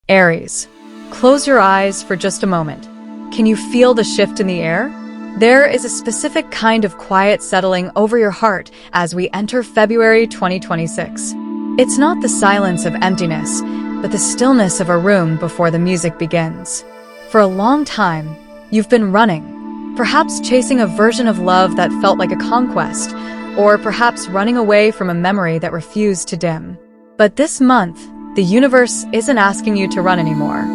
Aries, close your eyes for just a moment. Can you feel the shift in the air? There is a specific kind of quiet settling over your heart as we enter February 2026. It's not the silence of emptiness, but the stillness of a room before the music begins. For a long time, you've been running, perhaps chasing a version of love that felt like a conquest, or perhaps running away from a memory that refused to dim. But this month, the universe isn't asking you to run anymore.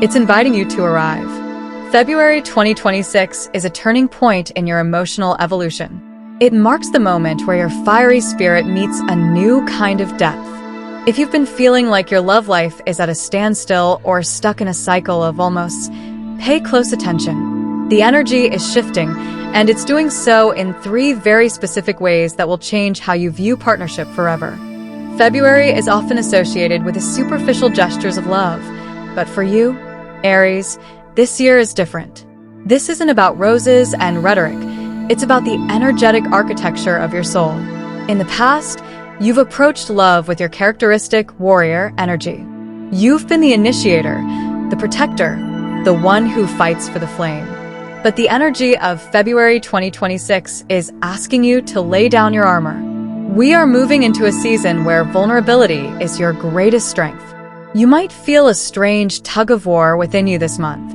It's inviting you to arrive. February 2026 is a turning point in your emotional evolution. It marks the moment where your fiery spirit meets a new kind of depth. If you've been feeling like your love life is at a standstill or stuck in a cycle of almost, pay close attention. The energy is shifting, and it's doing so in 3 very specific ways that will change how you view partnership forever. February is often associated with the superficial gestures of love, but for you, Aries, this year is different. This isn't about roses and rhetoric, it's about the energetic architecture of your soul. In the past, you've approached love with your characteristic warrior energy. You've been the initiator, the protector, the one who fights for the flame. But the energy of February 2026 is asking you to lay down your armor. We are moving into a season where vulnerability is your greatest strength. You might feel a strange tug-of-war within you this month.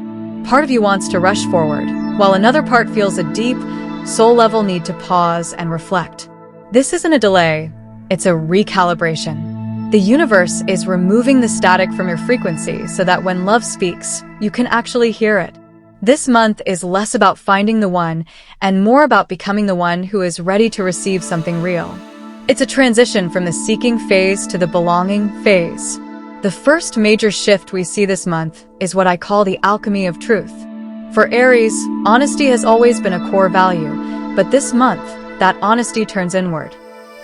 Part of you wants to rush forward, while another part feels a deep, soul-level need to pause and reflect. This isn't a delay, it's a recalibration. The universe is removing the static from your frequency so that when love speaks, you can actually hear it. This month is less about finding the one and more about becoming the one who is ready to receive something real. It's a transition from the seeking phase to the belonging phase. The first major shift we see this month is what I call the alchemy of truth. For Aries, honesty has always been a core value, but this month, that honesty turns inward.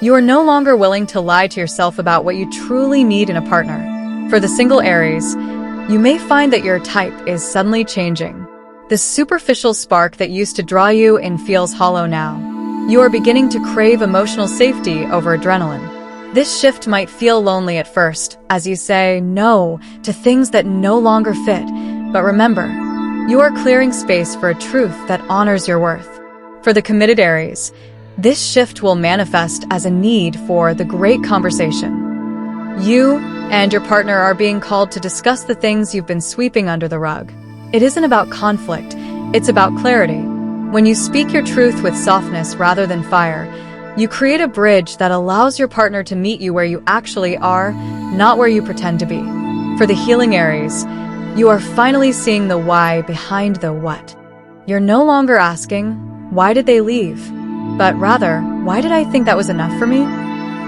You are no longer willing to lie to yourself about what you truly need in a partner. For the single Aries, you may find that your type is suddenly changing. The superficial spark that used to draw you in feels hollow now. You are beginning to crave emotional safety over adrenaline. This shift might feel lonely at first, as you say no to things that no longer fit. But remember, you are clearing space for a truth that honors your worth. For the committed Aries, this shift will manifest as a need for the great conversation. You and your partner are being called to discuss the things you've been sweeping under the rug. It isn't about conflict, it's about clarity. When you speak your truth with softness rather than fire, you create a bridge that allows your partner to meet you where you actually are, not where you pretend to be. For the healing Aries, you are finally seeing the why behind the what. You're no longer asking, why did they leave? But rather, why did I think that was enough for me?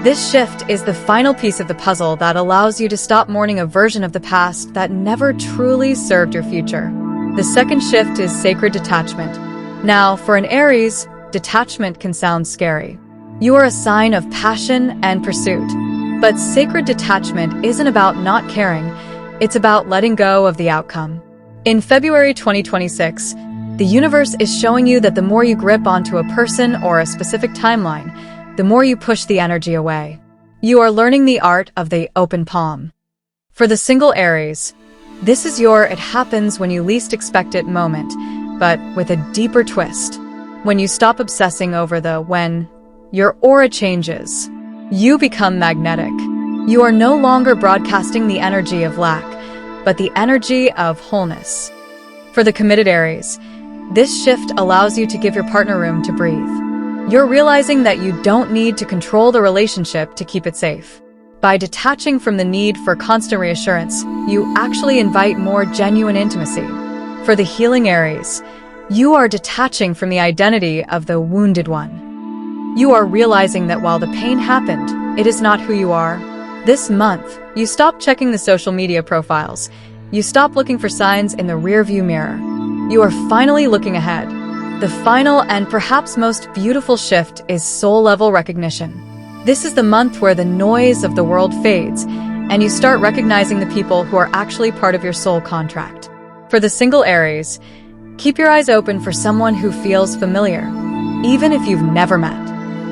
This shift is the final piece of the puzzle that allows you to stop mourning a version of the past that never truly served your future. The second shift is sacred detachment. Now, for an Aries, detachment can sound scary. You are a sign of passion and pursuit. But sacred detachment isn't about not caring, it's about letting go of the outcome. In February 2026, the universe is showing you that the more you grip onto a person or a specific timeline, the more you push the energy away. You are learning the art of the open palm. For the single Aries, this is your it happens when you least expect it moment, but with a deeper twist. When you stop obsessing over the when, your aura changes. You become magnetic. You are no longer broadcasting the energy of lack, but the energy of wholeness. For the committed Aries, this shift allows you to give your partner room to breathe. You're realizing that you don't need to control the relationship to keep it safe. By detaching from the need for constant reassurance, you actually invite more genuine intimacy. For the healing Aries, you are detaching from the identity of the wounded one. You are realizing that while the pain happened, it is not who you are. This month, you stop checking the social media profiles. You stop looking for signs in the rearview mirror. You are finally looking ahead. The final and perhaps most beautiful shift is soul-level recognition. This is the month where the noise of the world fades, and you start recognizing the people who are actually part of your soul contract. For the single Aries, keep your eyes open for someone who feels familiar, even if you've never met.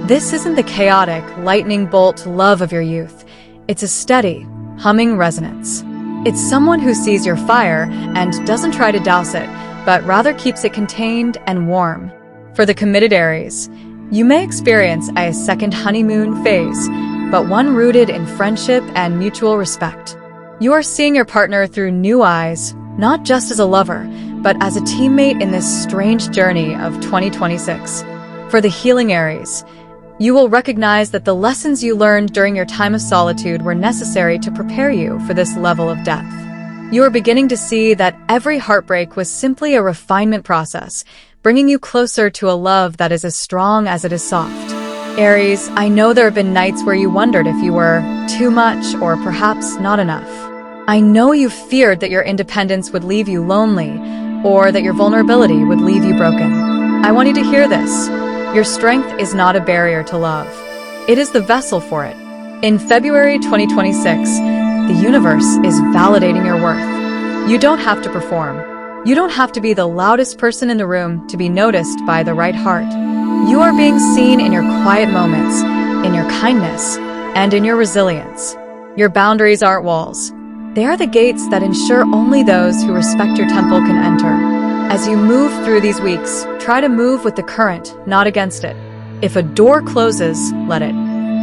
This isn't the chaotic, lightning bolt love of your youth. It's a steady, humming resonance. It's someone who sees your fire and doesn't try to douse it, but rather keeps it contained and warm. For the committed Aries, you may experience a second honeymoon phase, but one rooted in friendship and mutual respect. You are seeing your partner through new eyes, not just as a lover, but as a teammate in this strange journey of 2026. For the healing Aries, you will recognize that the lessons you learned during your time of solitude were necessary to prepare you for this level of depth. You are beginning to see that every heartbreak was simply a refinement process, bringing you closer to a love that is as strong as it is soft. Aries, I know there have been nights where you wondered if you were too much or perhaps not enough. I know you feared that your independence would leave you lonely or that your vulnerability would leave you broken. I want you to hear this. Your strength is not a barrier to love. It is the vessel for it. In February 2026, the universe is validating your worth. You don't have to perform. You don't have to be the loudest person in the room to be noticed by the right heart. You are being seen in your quiet moments, in your kindness, and in your resilience. Your boundaries aren't walls. They are the gates that ensure only those who respect your temple can enter. As you move through these weeks, try to move with the current, not against it. If a door closes, let it.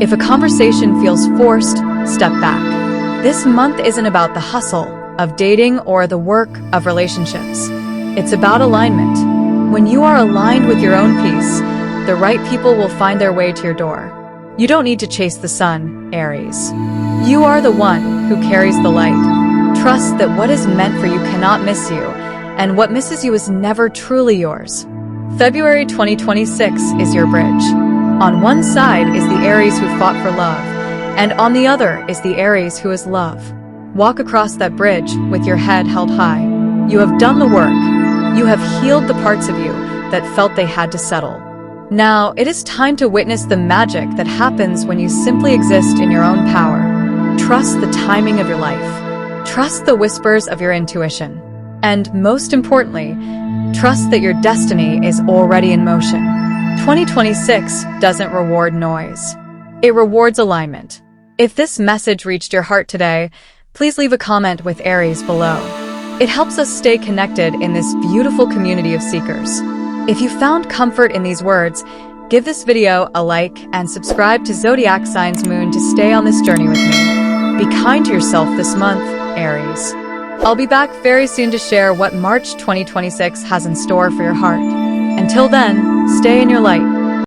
If a conversation feels forced, step back. This month isn't about the hustle of dating or the work of relationships. It's about alignment. When you are aligned with your own peace, the right people will find their way to your door. You don't need to chase the sun, Aries. You are the one who carries the light. Trust that what is meant for you cannot miss you, and what misses you is never truly yours. February 2026 is your bridge. On one side is the Aries who fought for love, and on the other is the Aries who is love. Walk across that bridge with your head held high. You have done the work. You have healed the parts of you that felt they had to settle. Now, it is time to witness the magic that happens when you simply exist in your own power. Trust the timing of your life. Trust the whispers of your intuition. And most importantly, trust that your destiny is already in motion. 2026 doesn't reward noise. It rewards alignment. If this message reached your heart today, please leave a comment with Aries below. It helps us stay connected in this beautiful community of seekers. If you found comfort in these words, give this video a like and subscribe to Zodiac Signs Moon to stay on this journey with me. Be kind to yourself this month, Aries. I'll be back very soon to share what March 2026 has in store for your heart. Until then, stay in your light.